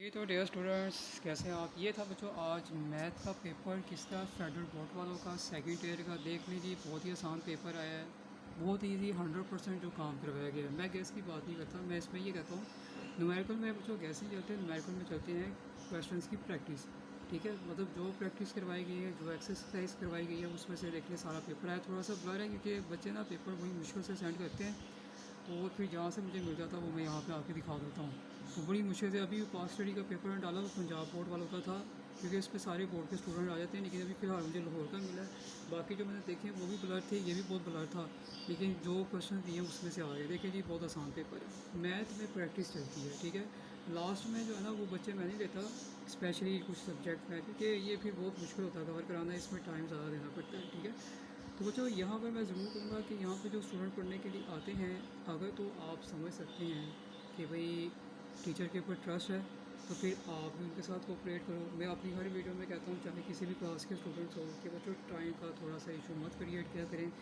ये तो dear students, कैसे हैं आप। ये था बच्चों आज मैथ का पेपर किसका, फेडरल बोर्ड वालों का सेकंड ईयर का। देख लीजिए बहुत ही आसान पेपर आया है, बहुत ईजी, 100% जो काम करवाया गया है। मैं गैस की बात नहीं करता, मैं इसमें ये कहता हूँ न्यूमेरिकल में बच्चों गैस नहीं चलते, न्यूमेरिकल में चलते हैं क्वेश्चन की प्रैक्टिस। ठीक है, मतलब जो प्रैक्टिस करवाई गई है, जो एक्सरसाइज करवाई गई है, उसमें से देखिए सारा पेपर आया। थोड़ा सा ब्लर है क्योंकि बच्चे ना पेपर बड़ी मुश्किल से सेंड करते हैं, तो फिर जहाँ से मुझे मिल जाता है वो मैं यहाँ पे आके दिखा देता हूँ। तो बड़ी मुश्किल से अभी पास स्टडी का पेपर मैंने डाला, वो पंजाब बोर्ड वालों का था, क्योंकि इस पर सारे बोर्ड के स्टूडेंट आ जाते हैं। लेकिन अभी फ़िलहाल मुझे लाहौर का मिला है। बाकी जो मैंने देखे वो भी ब्लर थे, ये भी बहुत ब्लर था, लेकिन जो क्वेश्चन दिए उसमें से आ गए। देखिए जी बहुत आसान पेपर है, मैथ में प्रैक्टिस चलती है। ठीक है, लास्ट में जो है ना वो बच्चे मैं नहीं लेता, स्पेशली कुछ सब्जेक्ट में, क्योंकि ये फिर बहुत मुश्किल होता है कवर कराना, इसमें टाइम ज़्यादा देना पड़ता है। ठीक है, तो बच्चों यहाँ पर मैं ज़रूर कहूँगा कि यहाँ पे जो स्टूडेंट पढ़ने के लिए आते हैं, अगर तो आप समझ सकते हैं कि भाई टीचर के ऊपर ट्रस्ट है, तो फिर आप भी उनके साथ कोऑपरेट करो। मैं अपनी हर वीडियो में कहता हूँ, चाहे किसी भी क्लास के स्टूडेंट्स हो, कि बच्चों टाइम का थोड़ा सा इशू मत क्रिएट किया करें।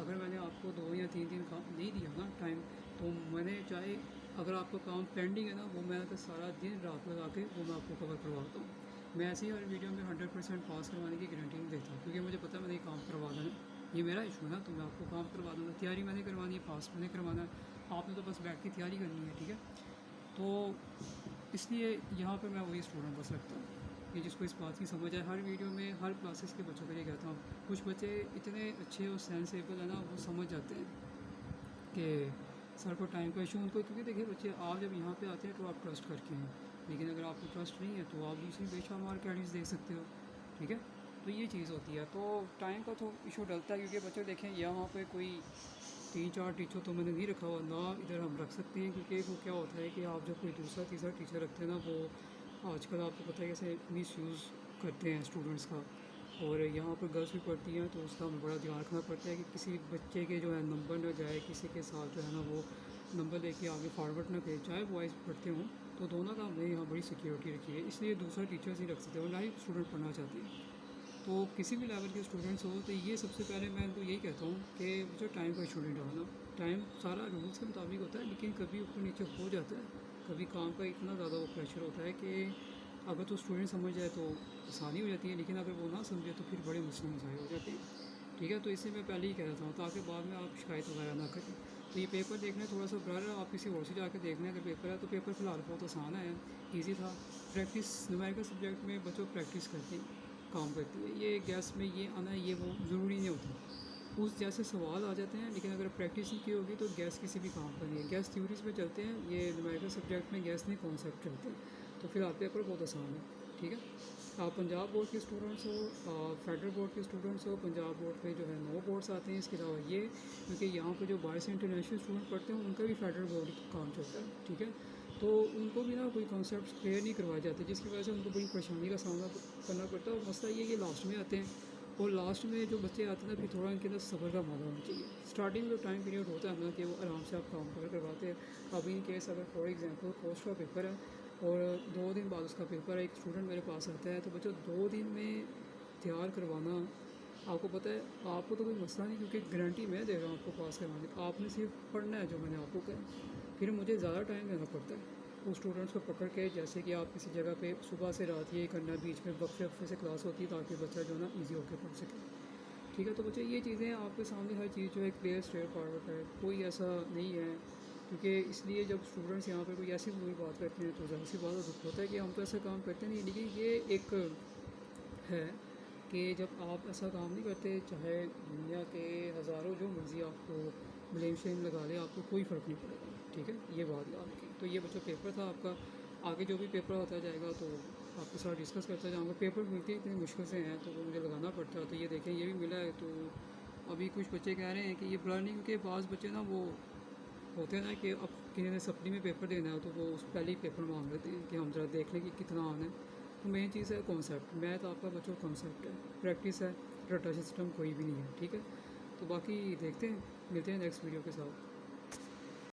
अगर मैंने आपको 2 या 3 दिन काम नहीं दिया ना टाइम, तो मैंने चाहे अगर आपका काम पेंडिंग है ना, वो मैं तो सारा दिन रात लगा के वो मैं आपको कवर करवाता हूँ। मैं ऐसे ही हर वीडियो में 100% पास करवाने की गारंटी नहीं देता, क्योंकि मुझे पता है मैंने काम करवा देना, ये मेरा इशू है ना, तो मैं आपको काम करवा दूँगा। तैयारी मैंने करवानी है, पास मैंने करवाना है, आपने तो बस बैठ के तैयारी करनी है। ठीक है, तो इसलिए यहाँ पे मैं वही स्टूडेंट बस रखता हूँ कि जिसको इस बात की समझ आए। हर वीडियो में हर क्लासेस के बच्चों के लिए कहता हूँ, कुछ बच्चे इतने अच्छे और सेंसेबल है ना, वो समझ जाते हैं कि सर को टाइम का इशू उनको, क्योंकि देखिए बच्चे आप जब यहाँ पे आते हैं तो आप ट्रस्ट करके हैं, लेकिन अगर आपको ट्रस्ट नहीं है तो आप दूसरी बेशुमार मार के एडिट्स देख सकते हो। ठीक है, तो ये चीज़ होती है, तो टाइम का तो इशू डलता है, क्योंकि बच्चे देखें यहाँ पे कोई 3-4 टीचर तो मैंने नहीं रखा हुआ ना, इधर हम रख सकते हैं, क्योंकि वो क्या होता है कि आप जब कोई दूसरा तीसरा टीचर रखते हैं ना, वो आजकल आपको पता है कैसे मिस यूज़ करते हैं स्टूडेंट्स का। और यहाँ पर गर्ल्स भी पढ़ती हैं, तो उसका हमें बड़ा ध्यान रखना पड़ता है कि किसी बच्चे के जो है नंबर ना जाए, किसी के साथ जो है ना वो नंबर लेके आगे फॉरवर्ड ना करे, चाहे बॉयज़ पढ़ते हों। तो दोनों का हमने यहाँ बड़ी सिक्योरिटी रखी है, इसलिए दूसरा टीचर्स ही रख सकते हैं और ना ही स्टूडेंट पढ़ना चाहते हैं। तो किसी भी लेवल के स्टूडेंट्स हो, तो ये सबसे पहले मैं इनको यही कहता हूँ कि जो टाइम का इशू नहीं डालना। टाइम सारा रूल्स के मुताबिक होता है, लेकिन कभी ऊपर नीचे हो जाता है, कभी काम का इतना ज़्यादा वो प्रेशर होता है कि अगर तो स्टूडेंट समझ जाए तो आसानी हो जाती है, लेकिन अगर वो ना समझे तो फिर बड़े मसले मसाइल हो जाते हैं। ठीक है, तो इससे मैं पहले ही कह देता हूँ, ताकि बाद में आप शिकायत वगैरह ना करें। तो ये पेपर देखना थोड़ा सा ब्लर है, आप किसी और से जाकर देखना अगर पेपर है, तो पेपर फ़िलहाल बहुत आसान है, ईजी था। प्रैक्टिस न्यूमेरिकल सब्जेक्ट में बच्चों प्रैक्टिस करते हैं, काम करती है। ये गैस में ये आना ये वो ज़रूरी नहीं होता, उस जैसे सवाल आ जाते हैं, लेकिन अगर प्रैक्टिस नहीं की होगी तो गैस किसी भी काम का नहीं है। गैस थ्योरीज में चलते हैं, ये न्यूमेरिकल सब्जेक्ट में गैस नहीं कॉन्सेप्ट चलते हैं। तो फिर आप पेपर बहुत आसान है। ठीक है, आप पंजाब बोर्ड के स्टूडेंट्स हो, फेडरल बोर्ड के स्टूडेंट्स हो, पंजाब बोर्ड पे जो है 9 बोर्ड्स आते हैं। इसके अलावा ये क्योंकि यहाँ पे जो बाहर से इंटरनेशनल स्टूडेंट पढ़ते हैं उनका भी फेडरल बोर्ड काम चलता है। ठीक है, तो उनको भी ना कोई कॉन्सेप्ट क्लियर नहीं करवाए जाते, जिसकी वजह से उनको बड़ी परेशानी का सामना करना पड़ता है। और मसला ये कि लास्ट में आते हैं, और लास्ट में जो बच्चे आते हैं ना, फिर थोड़ा इनके अंदर सब्र का मामला होना चाहिए। स्टार्टिंग में जो टाइम पीरियड होता है ना, कि वो आराम से आप काम कवर करवाते हैं। अभी इन केस अगर फॉर एग्जांपल पोस्ट का पेपर है और 2 दिन बाद उसका पेपर है, एक स्टूडेंट मेरे पास आता है, तो बच्चों 2 दिन में तैयार करवाना, आपको पता है आपको तो कोई मसला नहीं, क्योंकि गारंटी मैं दे रहा हूँ आपको पास करवाने, आपने सिर्फ पढ़ना है जो मैंने आपको कहा। फिर मुझे ज़्यादा टाइम देना पड़ता है उस स्टूडेंट्स को पकड़ के, जैसे कि आप किसी जगह पे सुबह से रात ये करना, बीच में वक्फे वक्फे से क्लास होती है, ताकि बच्चा जो है ना ईजी होकर पढ़ सके। ठीक है, तो बच्चे ये चीज़ें आपके सामने हर चीज़ जो है क्लियर स्ट्रेट फॉरवर्ड है, कोई ऐसा नहीं है। क्योंकि इसलिए जब स्टूडेंट्स यहाँ पर कोई ऐसी कोई बात करते हैं तो ज़ाहिर सी बात दुख होता है कि हम तो ऐसा काम करते नहीं, लेकिन ये एक है कि जब आप ऐसा काम नहीं करते, चाहे दुनिया के हज़ारों जो मर्ज़ी आपको ब्लेम शेम लगा ले, आपको कोई फ़र्क नहीं पड़ेगा। ठीक है, ये बात याद रखिए। तो ये बच्चों पेपर था आपका, आगे जो भी पेपर होता जाएगा तो आपके साथ डिस्कस करता जाऊँगा। पेपर मिलते इतनी मुश्किल से हैं, तो वो मुझे लगाना पड़ता है। तो ये देखें, ये भी मिला है। तो अभी कुछ बच्चे कह रहे हैं कि ये लर्निंग के पास बच्चे ना वो होते हैं ना, कि अब किसी ने सप्ली में पेपर देना है तो वो उस पहले ही पेपर मांग लेते हैं कि हम ज़रा देख लें कि कितना आना है। तो मेन चीज़ है कॉन्सेप्ट, मैथ आपका बच्चों कॉन्सेप्ट है, प्रैक्टिस है, रटा सिस्टम कोई भी नहीं है। ठीक है, तो बाकी देखते हैं, मिलते हैं नेक्स्ट वीडियो के साथ।